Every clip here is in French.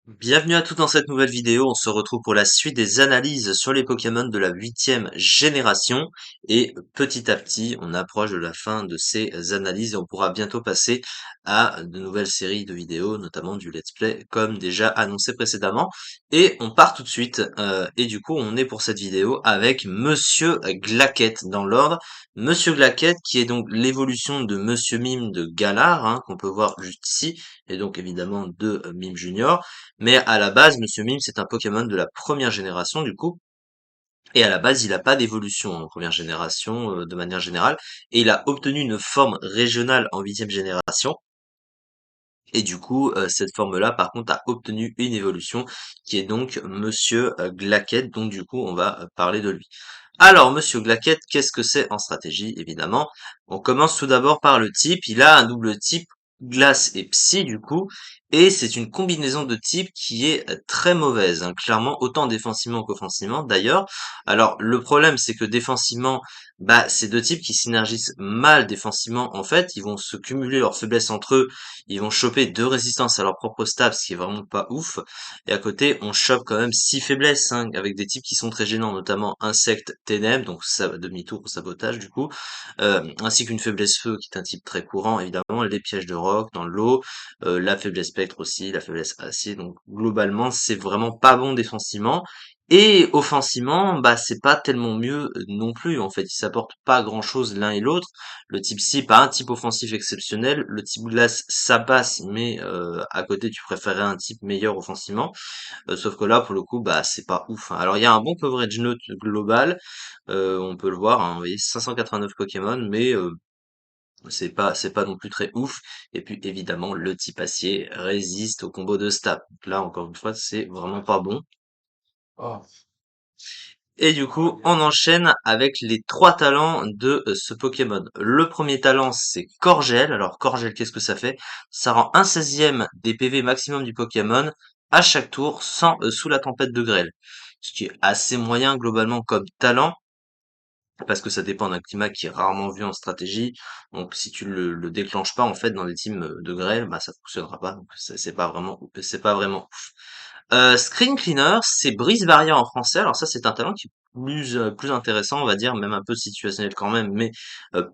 Bienvenue à tous dans cette nouvelle vidéo, on se retrouve pour la suite des analyses sur les Pokémon de la huitième génération et petit à petit on approche de la fin de ces analyses et on pourra bientôt passer à de nouvelles séries de vidéos, notamment du let's play comme déjà annoncé précédemment. Et on part tout de suite et du coup on est pour cette vidéo avec Monsieur Glaquette dans l'ordre. Monsieur Glaquette qui est donc l'évolution de Monsieur Mime de Galar, hein, qu'on peut voir juste ici, et donc évidemment de Mime Junior. Mais à la base, Monsieur Mime, c'est un Pokémon de la première génération, du coup. Et à la base, il n'a pas d'évolution en première génération, de manière générale. Et il a obtenu une forme régionale en huitième génération. Et du coup, cette forme-là, par contre, a obtenu une évolution qui est donc Monsieur Glaquette. Donc du coup, on va parler de lui. Alors, Monsieur Glaquette, qu'est-ce que c'est en stratégie, évidemment? On commence tout d'abord par le type. Il a un double type glace et psy, du coup, et c'est une combinaison de types qui est très mauvaise, hein, clairement, autant défensivement qu'offensivement, d'ailleurs. Alors, le problème, c'est que défensivement, bah, c'est deux types qui synergisent mal défensivement. En fait, ils vont se cumuler leurs faiblesses entre eux, ils vont choper deux résistances à leur propre stab, ce qui est vraiment pas ouf. Et à côté, on chope quand même six faiblesses, hein, avec des types qui sont très gênants, notamment insectes, ténèbres, donc ça demi-tour ou sabotage du coup, ainsi qu'une faiblesse feu qui est un type très courant, évidemment, les pièges de roc dans l'eau, la faiblesse spectre aussi, la faiblesse acier. Donc globalement, c'est vraiment pas bon défensivement. Et offensivement, bah c'est pas tellement mieux non plus. En fait, ils s'apportent pas grand-chose l'un et l'autre. Le type C, pas un type offensif exceptionnel. Le type glace, ça passe, mais à côté, tu préférerais un type meilleur offensivement. Sauf que là, pour le coup, bah c'est pas ouf, hein. Alors il y a un bon coverage note global, on peut le voir, hein, vous voyez, 589 Pokémon, mais c'est pas non plus très ouf. Et puis évidemment, le type acier résiste au combo de stab. Donc là, encore une fois, c'est vraiment pas bon. Oh, Et du coup, on enchaîne avec les trois talents de ce Pokémon. Le premier talent, c'est Corgel. Alors Corgel, qu'est-ce que ça fait? Ça rend un 16e des PV maximum du Pokémon à chaque tour sous la tempête de grêle. Ce qui est assez moyen globalement comme talent, parce que ça dépend d'un climat qui est rarement vu en stratégie. Donc si tu le déclenches pas en fait dans des teams de grêle, bah ça fonctionnera pas. Donc c'est pas vraiment ouf. Screen Cleaner, c'est brise barrière en français. Alors ça, c'est un talent qui est plus intéressant, on va dire, même un peu situationnel quand même, mais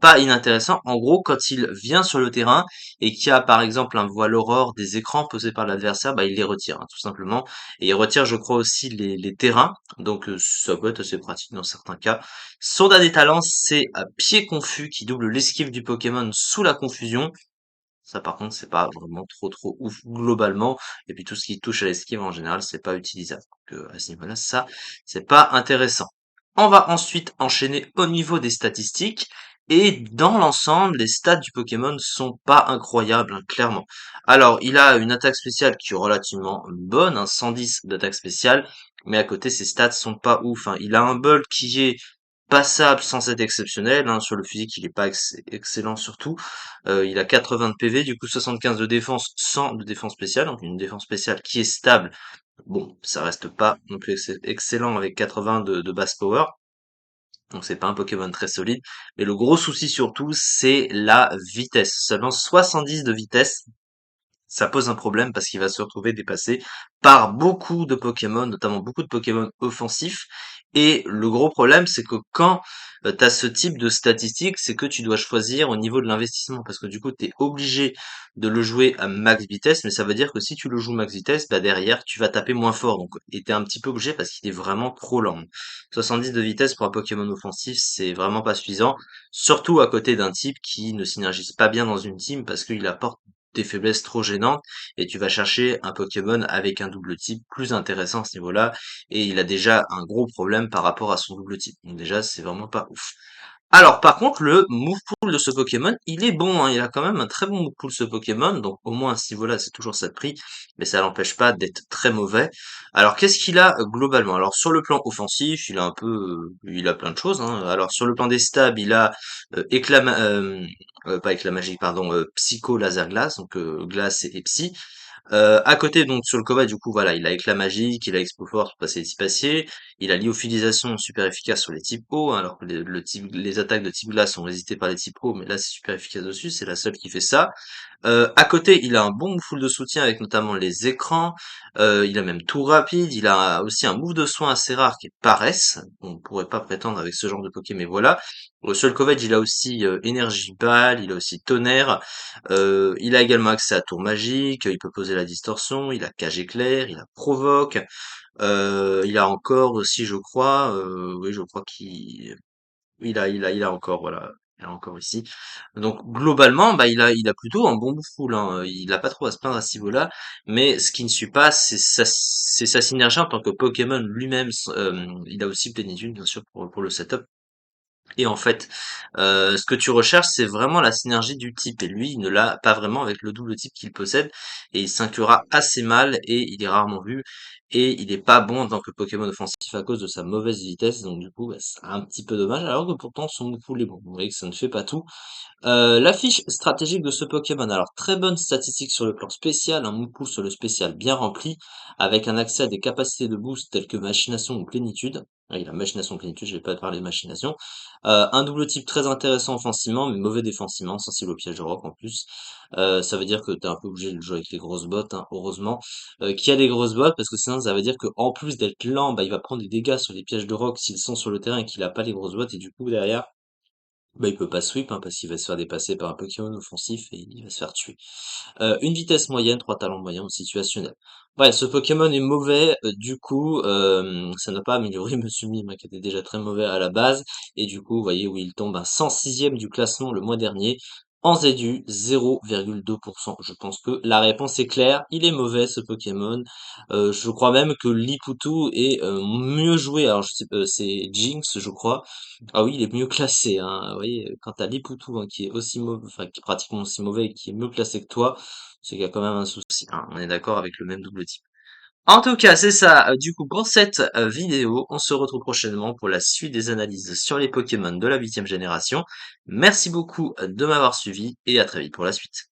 pas inintéressant. En gros, quand il vient sur le terrain et qu'il y a par exemple un voile aurore des écrans posés par l'adversaire, bah il les retire, hein, tout simplement. Et il retire, je crois, aussi les terrains. Donc ça peut être assez pratique dans certains cas. Son dernier talent, c'est pied confus qui double l'esquive du Pokémon sous la confusion. Ça, par contre, c'est pas vraiment trop ouf globalement. Et puis tout ce qui touche à l'esquive en général, c'est pas utilisable. Donc à ce niveau-là, ça, c'est pas intéressant. On va ensuite enchaîner au niveau des statistiques. Et dans l'ensemble, les stats du Pokémon sont pas incroyables, hein, clairement. Alors, il a une attaque spéciale qui est relativement bonne, hein, 110 d'attaque spéciale, mais à côté, ses stats sont pas ouf, hein. Il a un bulk qui est passable sans être exceptionnel, hein. Sur le physique, il est pas excellent surtout. Il a 80 de PV, du coup 75 de défense sans de défense spéciale, donc une défense spéciale qui est stable. Bon, ça reste pas non plus excellent avec 80 de base power, donc c'est pas un Pokémon très solide. Mais le gros souci surtout, c'est la vitesse. Seulement 70 de vitesse, ça pose un problème parce qu'il va se retrouver dépassé par beaucoup de Pokémon, notamment beaucoup de Pokémon offensifs. Et le gros problème, c'est que quand tu as ce type de statistiques, c'est que tu dois choisir au niveau de l'investissement, parce que du coup, tu es obligé de le jouer à max vitesse, mais ça veut dire que si tu le joues max vitesse, bah derrière, tu vas taper moins fort. Donc, et t'es un petit peu obligé parce qu'il est vraiment trop lent. 70 de vitesse pour un Pokémon offensif, c'est vraiment pas suffisant, surtout à côté d'un type qui ne synergise pas bien dans une team parce qu'il apporte des faiblesses trop gênantes et tu vas chercher un Pokémon avec un double type plus intéressant à ce niveau-là et il a déjà un gros problème par rapport à son double type. Donc déjà, c'est vraiment pas ouf. Alors, par contre, le move pool de ce Pokémon, il est bon, hein, il a quand même un très bon move pool ce Pokémon, donc au moins à ce niveau-là, c'est toujours ça de prix, mais ça l'empêche pas d'être très mauvais. Alors, qu'est-ce qu'il a globalement? Alors, sur le plan offensif, il a un peu, il a plein de choses, hein. Alors, sur le plan des stabs, il a pas éclat magique, pardon, psycho laser glace, donc glace et psy. À côté, donc sur le combat, du coup, voilà, il a éclat magique, il a expo force pour passer les types acier, il a lyophilisation super efficace sur les types eau, hein, alors que les attaques de type glace sont résistées par les types eau, mais là c'est super efficace dessus, c'est la seule qui fait ça. À côté, il a un bon full de soutien avec notamment les écrans, il a même tout rapide, il a aussi un move de soin assez rare qui est paresse, on pourrait pas prétendre avec ce genre de Poké, mais voilà. Sur le Kovac, il a aussi énergie balle, il a aussi tonnerre, il a également accès à tour magique, il peut poser la distorsion, il a cage éclair, il a provoque, il a encore aussi, je crois, oui, je crois qu'il il a encore, voilà, il a encore ici. Donc globalement, bah il a plutôt un bon full, hein. Il a pas trop à se plaindre à ce niveau-là, mais ce qui ne suit pas, c'est sa synergie en tant que Pokémon lui-même. Il a aussi Plénitude, bien sûr, pour le setup. Et en fait, ce que tu recherches, c'est vraiment la synergie du type. Et lui, il ne l'a pas vraiment avec le double type qu'il possède. Et il s'inclura assez mal et il est rarement vu. Et il est pas bon en tant que Pokémon offensif à cause de sa mauvaise vitesse. Donc du coup, bah, c'est un petit peu dommage. Alors que pourtant, son Moupoule est bon. Vous voyez que ça ne fait pas tout. La fiche stratégique de ce Pokémon. Alors, très bonne statistique sur le plan spécial, un Moupoule sur le spécial bien rempli, avec un accès à des capacités de boost telles que Machination ou Plénitude. Ah, il a Machination, Plénitude, je vais pas parler de Machination. Un double type très intéressant offensivement, mais mauvais défensivement, sensible au piège de roc en plus. Ça veut dire que t'es un peu obligé de le jouer avec les grosses bottes, hein, heureusement. Qu'il y a des grosses bottes, parce que sinon ça veut dire que en plus d'être lent, bah, il va prendre des dégâts sur les pièges de roc s'ils sont sur le terrain et qu'il a pas les grosses bottes, et du coup derrière, bah, il peut pas sweep, hein, parce qu'il va se faire dépasser par un Pokémon offensif et il va se faire tuer. Une vitesse moyenne, 3 talents moyens ou situationnels. Ouais, ce Pokémon est mauvais, du coup, ça n'a pas amélioré Monsieur Mime, hein, qui était déjà très mauvais à la base, et du coup, vous voyez où il tombe à 106e du classement le mois dernier, en ZU, 0,2%. Je pense que la réponse est claire, il est mauvais ce Pokémon. Je crois même que Liputu est mieux joué, alors je sais pas, c'est Jinx, je crois. Ah oui, il est mieux classé, hein. Vous voyez, quand t'as Liputu, hein, qui est aussi mauvais, enfin, qui est pratiquement aussi mauvais et qui est mieux classé que toi, c'est qu'il y a quand même un souci, hein. On est d'accord avec le même double type. En tout cas, c'est ça, du coup, pour cette vidéo. On se retrouve prochainement pour la suite des analyses sur les Pokémon de la 8e génération. Merci beaucoup de m'avoir suivi et à très vite pour la suite.